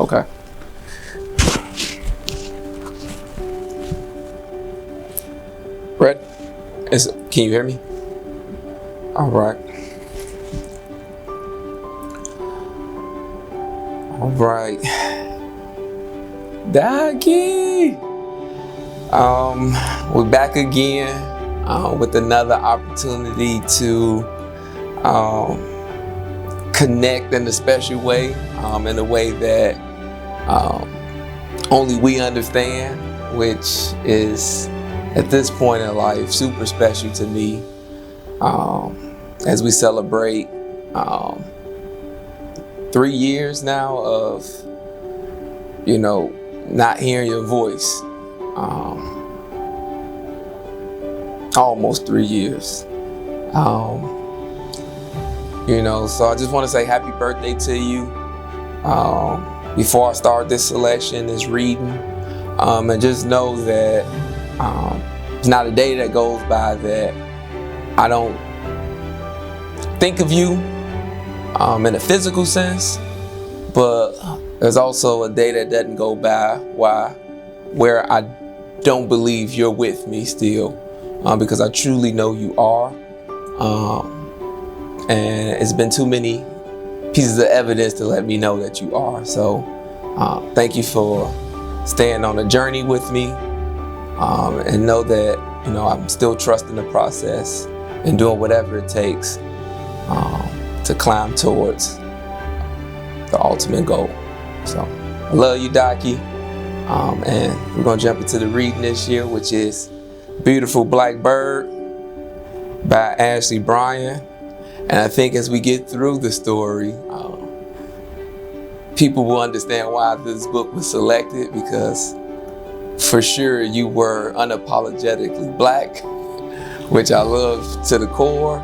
Okay. Red, can you hear me? All right. All right. Daggy. We're back again with another opportunity to connect in a special way, in a way that only we understand, which is at this point in life super special to me, as we celebrate 3 years now of, not hearing your voice. Almost 3 years. So I just want to say happy birthday to you. Before I start this selection, this reading, and just know that it's not a day that goes by that I don't think of you in a physical sense, but there's also a day that doesn't go by where I don't believe you're with me still, because I truly know you are. And it's been too many pieces of evidence to let me know that you are. So thank you for staying on the journey with me, and know that I'm still trusting the process and doing whatever it takes to climb towards the ultimate goal. So I love you, Daki. And we're gonna jump into the reading this year, which is Beautiful Black Bird by Ashley Bryan. And I think as we get through the story, people will understand why this book was selected, because for sure you were unapologetically black, which I love to the core.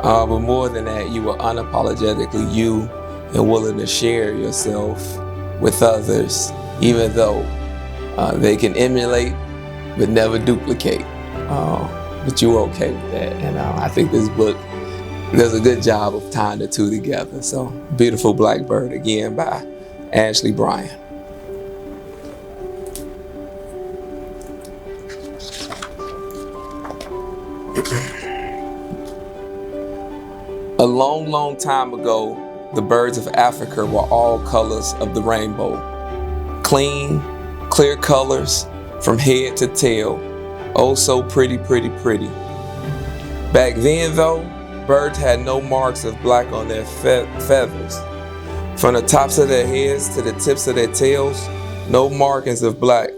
But more than that, you were unapologetically you and willing to share yourself with others, even though they can emulate but never duplicate. But you were okay with that. And I think this book does a good job of tying the two together. So, Beautiful Black Bird, again, by Ashley Bryan. A long, long time ago, the birds of Africa were all colors of the rainbow. Clean, clear colors from head to tail. Oh, so pretty, pretty, pretty. Back then, though, birds had no marks of black on their feathers. From the tops of their heads to the tips of their tails, no markings of black.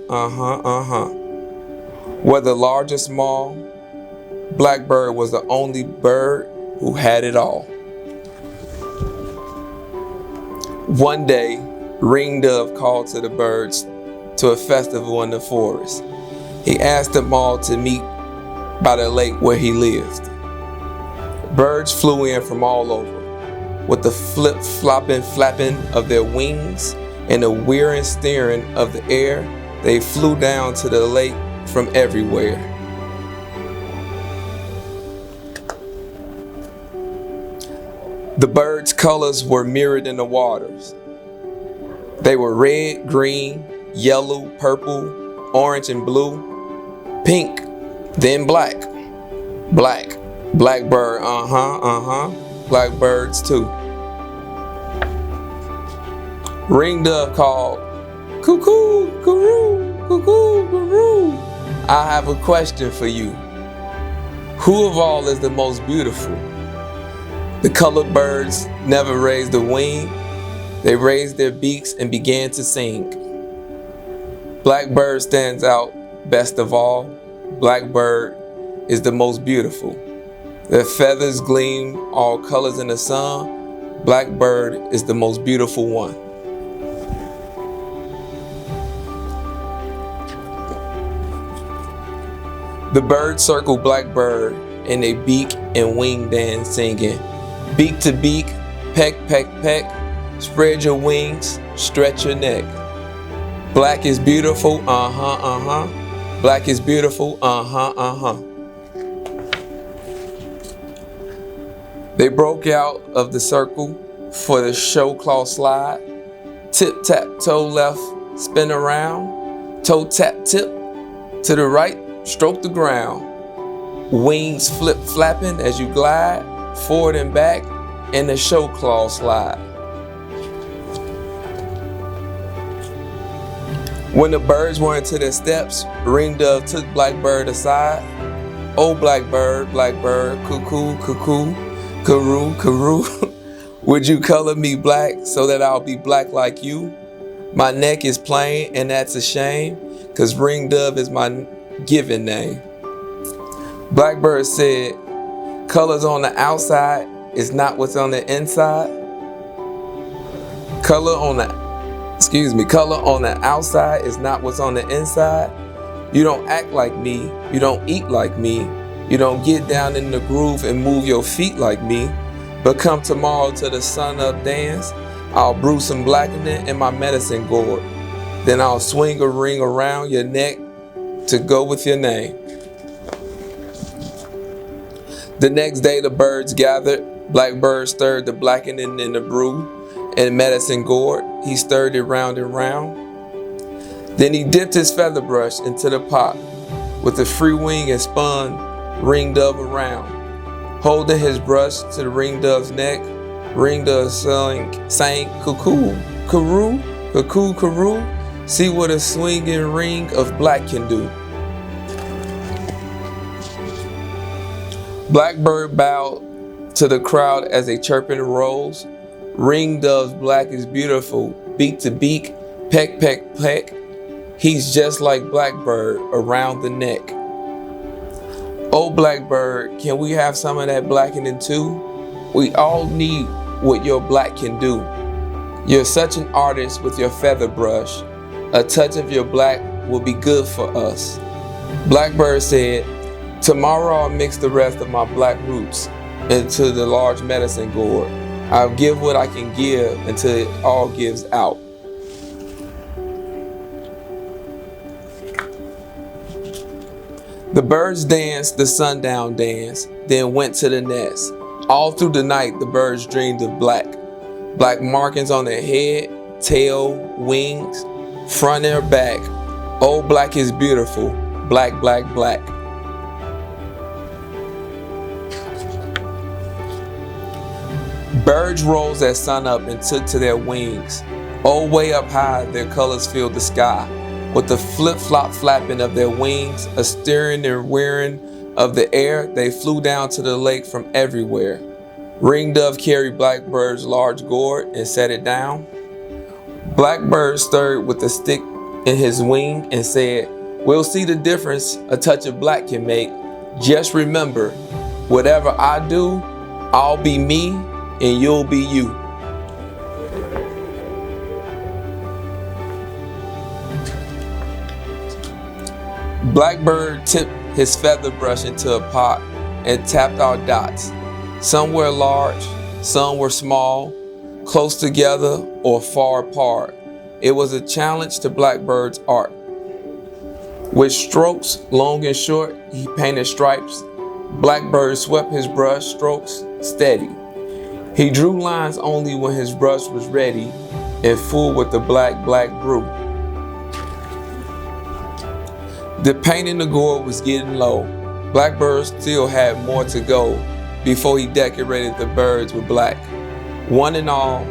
Whether large or small, Blackbird was the only bird who had it all. One day, Ringdove called to the birds to a festival in the forest. He asked them all to meet by the lake where he lived. Birds flew in from all over. With the flip-flopping flapping of their wings and the whirring steering of the air, they flew down to the lake from everywhere. The birds' colors were mirrored in the waters. They were red, green, yellow, purple, orange, and blue, pink, then black. Black. Blackbird, Blackbirds too. Ringdove called, cuckoo, cuckoo, cuckoo, cuckoo. I have a question for you. Who of all is the most beautiful? The colored birds never raised a wing. They raised their beaks and began to sing. Blackbird stands out best of all. Blackbird is the most beautiful. Their feathers gleam all colors in the sun. Blackbird is the most beautiful one. The birds circle Blackbird in a beak and wing dance singing. Beak to beak, peck, peck, peck. Spread your wings, stretch your neck. Black is beautiful, Black is beautiful, They broke out of the circle for the show cloth slide. Tip, tap, toe left, spin around. Toe tap, tip, to the right, stroke the ground. Wings flip flapping as you glide, forward and back, and the show claw slide. When the birds were into their steps, Ringdove took Blackbird aside. Oh, Blackbird, cuckoo, cuckoo, karoo, karoo. Would you color me black so that I'll be black like you? My neck is plain and that's a shame, 'cause Ringdove is my given name. Blackbird said, colors on the outside is not what's on the inside. Color on the outside is not what's on the inside. You don't act like me, you don't eat like me, you don't get down in the groove and move your feet like me. But come tomorrow to the sun up dance, I'll brew some blackening in my medicine gourd. Then I'll swing a ring around your neck to go with your name. The next day the birds gathered. Blackbird stirred the blackening in the brew and medicine gourd. He stirred it round and round. Then he dipped his feather brush into the pot with a free wing and spun Ringdove around. Holding his brush to the Ringdove's neck, Ringdove sang cuckoo, karoo, cuckoo, karoo. See what a swinging ring of black can do. Blackbird bowed to the crowd as they chirping rose. Ringdove's black is beautiful, beak to beak, peck, peck, peck. He's just like Blackbird around the neck. Oh, Blackbird, can we have some of that blackening too? We all need what your black can do. You're such an artist with your feather brush. A touch of your black will be good for us. Blackbird said, tomorrow I'll mix the rest of my black roots into the large medicine gourd. I'll give what I can give until it all gives out. The birds danced the sundown dance, then went to the nest. All through the night, the birds dreamed of black. Black markings on their head, tail, wings, front and back. Oh, black is beautiful. Black, black, black. Birds rose at sunup and took to their wings. Oh, way up high, their colors filled the sky. With the flip-flop flapping of their wings, a stirring and whirring of the air, they flew down to the lake from everywhere. Ringdove carried Blackbird's large gourd and set it down. Blackbird stirred with a stick in his wing and said, we'll see the difference a touch of black can make. Just remember, whatever I do, I'll be me and you'll be you. Blackbird tipped his feather brush into a pot and tapped our dots. Some were large, some were small, close together or far apart. It was a challenge to Blackbird's art. With strokes long and short, he painted stripes. Blackbird swept his brush strokes steady. He drew lines only when his brush was ready and full with the black brew. The paint in the gourd was getting low. Blackbird still had more to go before he decorated the birds with black. One and all,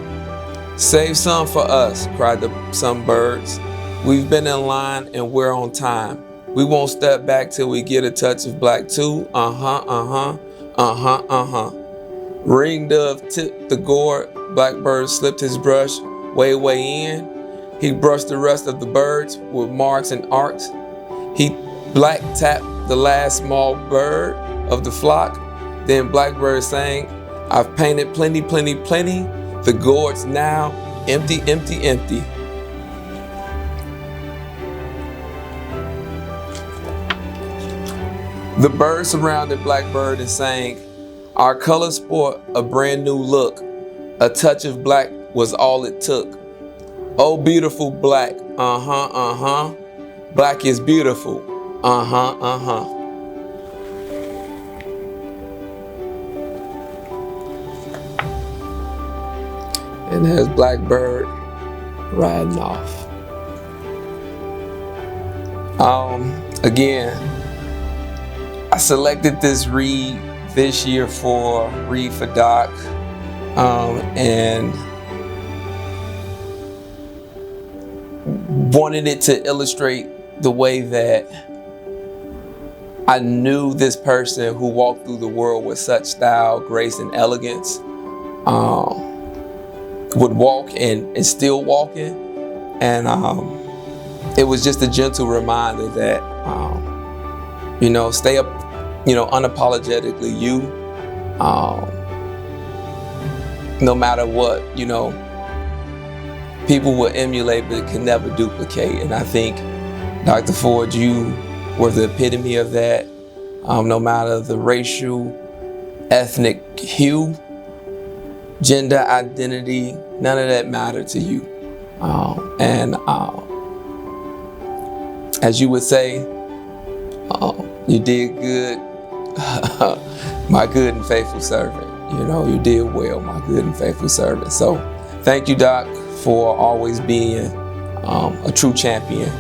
save some for us, cried some birds. We've been in line and we're on time. We won't step back till we get a touch of black too. Ringdove tipped the gourd. Blackbird slipped his brush way in. He brushed the rest of the birds with marks and arcs. He black tapped the last small bird of the flock. Then Blackbird sang, I've painted plenty. The gourd's now empty. The birds surrounded Blackbird and sang, our colors sport a brand new look. A touch of black was all it took. Oh, beautiful black, Black is beautiful, And there's Blackbird riding off. Again, I selected this read this year for Read for Doc, and wanted it to illustrate the way that I knew this person who walked through the world with such style, grace, and elegance would walk and still walking. And it was just a gentle reminder that, stay up, unapologetically you, no matter what, people will emulate but can never duplicate. And I think, Dr. Ford, you were the epitome of that. No matter the racial, ethnic hue, gender identity, none of that mattered to you. And as you would say, you did good, my good and faithful servant. You did well, my good and faithful servant. So thank you, Doc, for always being a true champion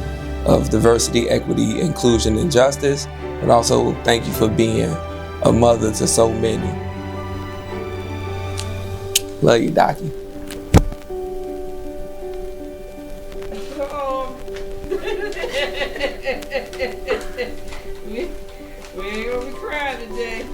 of diversity, equity, inclusion, and justice. But also thank you for being a mother to so many. Love you, Docky. We ain't gonna be crying today.